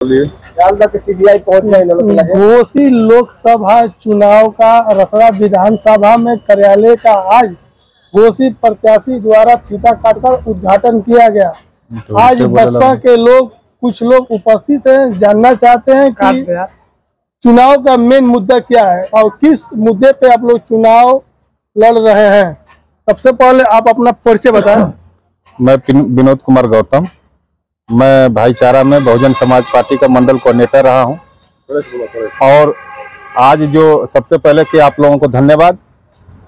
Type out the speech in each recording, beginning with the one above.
CBI Ghosi Lok Sabha चुनाव का रसड़ा विधानसभा में कार्यालय का आज घोसी प्रत्याशी द्वारा फीता काटकर उद्घाटन किया गया। आज बसपा के कुछ लोग उपस्थित हैं, जानना चाहते हैं कि चुनाव का मेन मुद्दा क्या है और किस मुद्दे पे आप लोग चुनाव लड़ रहे हैं। सबसे पहले आप अपना परिचय बताएं। मैं विनोद कुमार गौतम, मैं भाईचारा में बहुजन समाज पार्टी का मंडल कोऑर्डिनेटर रहा हूं। और आज जो सबसे पहले कि आप लोगों को धन्यवाद।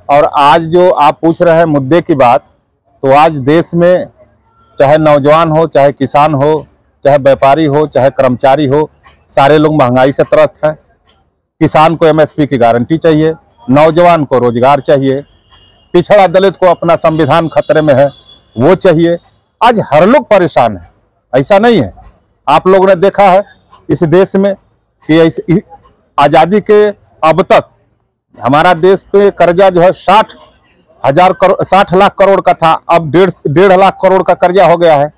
और आज जो आप पूछ रहे हैं मुद्दे की बात, तो आज देश में चाहे नौजवान हो, चाहे किसान हो, चाहे व्यापारी हो, चाहे कर्मचारी हो, सारे लोग महंगाई से त्रस्त हैं। किसान को एमएसपी की गारंटी चाहिए, नौजवान को रोजगार चाहिए, पिछड़ा दलित को अपना संविधान खतरे में है वो चाहिए। आज हर लोग परेशान है, ऐसा नहीं है। आप लोगों ने देखा है इस देश में कि आज़ादी के अब तक हमारा देश पे कर्जा जो है 60 लाख करोड़ का था, अब 1.5 लाख करोड़ का कर्जा हो गया है।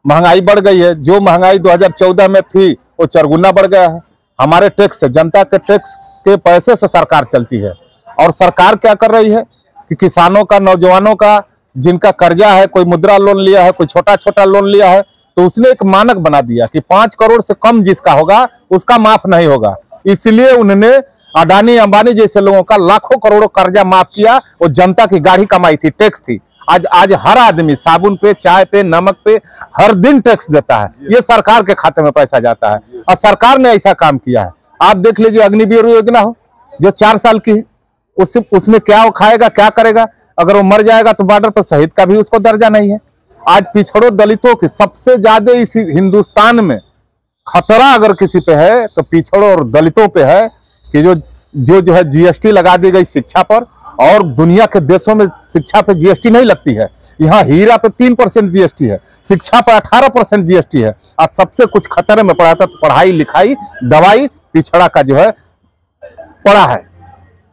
महंगाई बढ़ गई है, जो महंगाई 2014 में थी वो 4 गुना बढ़ गया है। हमारे टैक्स से, जनता के टैक्स के पैसे से सरकार चलती है। और सरकार क्या कर रही है कि किसानों का, नौजवानों का, जिनका कर्जा है, कोई मुद्रा लोन लिया है, कोई छोटा छोटा लोन लिया है, तो उसने एक मानक बना दिया कि 5 करोड़ से कम जिसका होगा उसका माफ नहीं होगा। इसलिए उन्होंने अडानी अंबानी जैसे लोगों का लाखों करोड़ों कर्जा माफ किया। वो जनता की गाढ़ी कमाई थी, टैक्स थी। आज हर आदमी साबुन पे, चाय पे, नमक पे हर दिन टैक्स देता है। ये सरकार के खाते में पैसा जाता है और सरकार ने ऐसा काम किया है। आप देख लीजिए, अग्निवीर योजना हो जो 4 साल की है, उसमें क्या वो खाएगा, क्या करेगा। अगर वो मर जाएगा तो बॉर्डर पर शहीद का भी उसको दर्जा नहीं है। आज पिछड़ों दलितों की सबसे ज्यादा इस हिंदुस्तान में खतरा अगर किसी पे है तो पिछड़ों और दलितों पे है कि जो है जीएसटी लगा दी गई शिक्षा पर। और दुनिया के देशों में शिक्षा पे जीएसटी नहीं लगती है। यहाँ हीरा पे 3% जीएसटी है, शिक्षा पर 18% जीएसटी है। आज सबसे कुछ खतरे में पड़ा था तो पढ़ाई लिखाई, दवाई, पिछड़ा का जो है पड़ा है।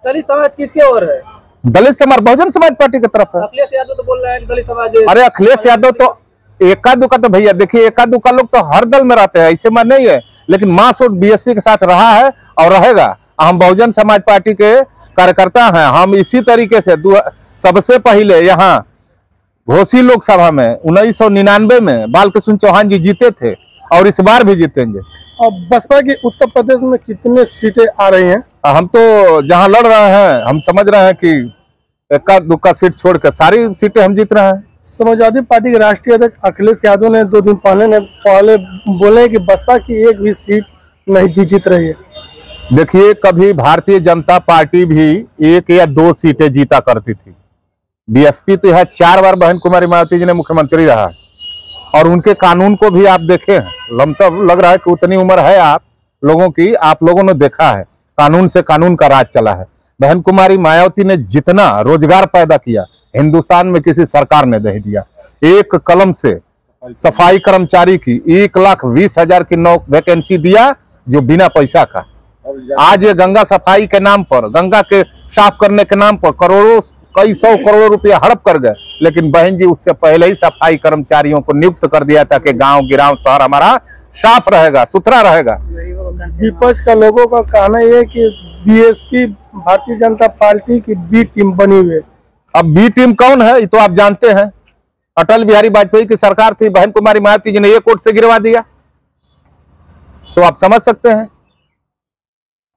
दलित समाज किसके ओर है? दलित समाज बहुजन समाज पार्टी की तरफ है। अखिलेश यादव तो बोल रहे हैं दलित समाज। अरे अखिलेश यादव तो एका दुका तो भैया देखिए, एका दुका लोग तो हर दल में रहते हैं, ऐसे में नहीं है। लेकिन मास और बीएसपी के साथ रहा है और रहेगा। हम बहुजन समाज पार्टी के कार्यकर्ता हैं। हम इसी तरीके से सबसे पहले यहाँ घोसी लोकसभा में 1999 में बालकृष्ण चौहान जी जीते थे और इस बार भी जीतेंगे। और बसपा की उत्तर प्रदेश में कितने सीटें आ रही हैं? हम तो जहां लड़ रहे हैं, हम समझ रहे हैं कि एका दुक्का सीट छोड़कर सारी सीटें हम जीत रहे हैं। समाजवादी पार्टी के राष्ट्रीय अध्यक्ष अखिलेश यादव ने 2 दिन पहले बोले कि बसपा की एक भी सीट नहीं जीत रही है। देखिए, कभी भारतीय जनता पार्टी भी 1 या 2 सीटें जीता करती थी। बीएसपी तो यह 4 बार बहन कुमारी मायावती जी ने मुख्यमंत्री रहा है। और उनके कानून को भी आप देखे हैं, लमसम लग रहा है कि उतनी उम्र है आप लोगों की, आप लोगों ने देखा है कानून से कानून का राज चला है। बहन कुमारी मायावती ने जितना रोजगार पैदा किया हिंदुस्तान में किसी सरकार ने नहीं दिया। एक कलम से सफाई कर्मचारी की 1,20,000 की वैकेंसी दिया, जो बिना पैसा का। आज ये गंगा सफाई के नाम पर, गंगा के साफ करने के नाम पर कई सौ करोड़ रुपया हड़प कर गए। लेकिन बहन जी उससे पहले ही सफाई कर्मचारियों को नियुक्त कर दिया था कि गांव गिराव शहर हमारा साफ रहेगा, सुथरा रहेगा। विपक्ष का लोगों का कहना यह है कि बीएसपी भारतीय जनता पार्टी की बी टीम बनी हुई है। अब बी टीम कौन है ये तो आप जानते हैं। अटल बिहारी वाजपेयी की सरकार थी, बहन कुमारी मायावती जी ने 1 वोट से गिरवा दिया, तो आप समझ सकते हैं।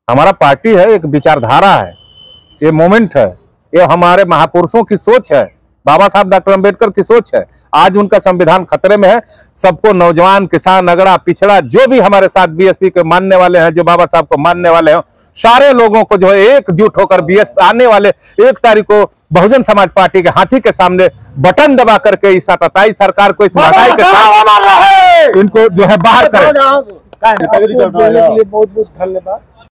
हमारा पार्टी है, एक विचारधारा है, ये मोमेंट है, ये हमारे महापुरुषों की सोच है, बाबा साहब डॉक्टर अंबेडकर की सोच है। आज उनका संविधान खतरे में है। सबको, नौजवान, किसान, अगड़ा, पिछड़ा, जो भी हमारे साथ बीएसपी के मानने वाले हैं, जो बाबा साहब को मानने वाले हैं, सारे लोगों को जो है एकजुट होकर बीएसपी आने वाले 1 तारीख को बहुजन समाज पार्टी के हाथी के सामने बटन दबा करके इस सताई सरकार को, इस महंगाई के साथ इनको जो है बाहर करें। बहुत बहुत धन्यवाद।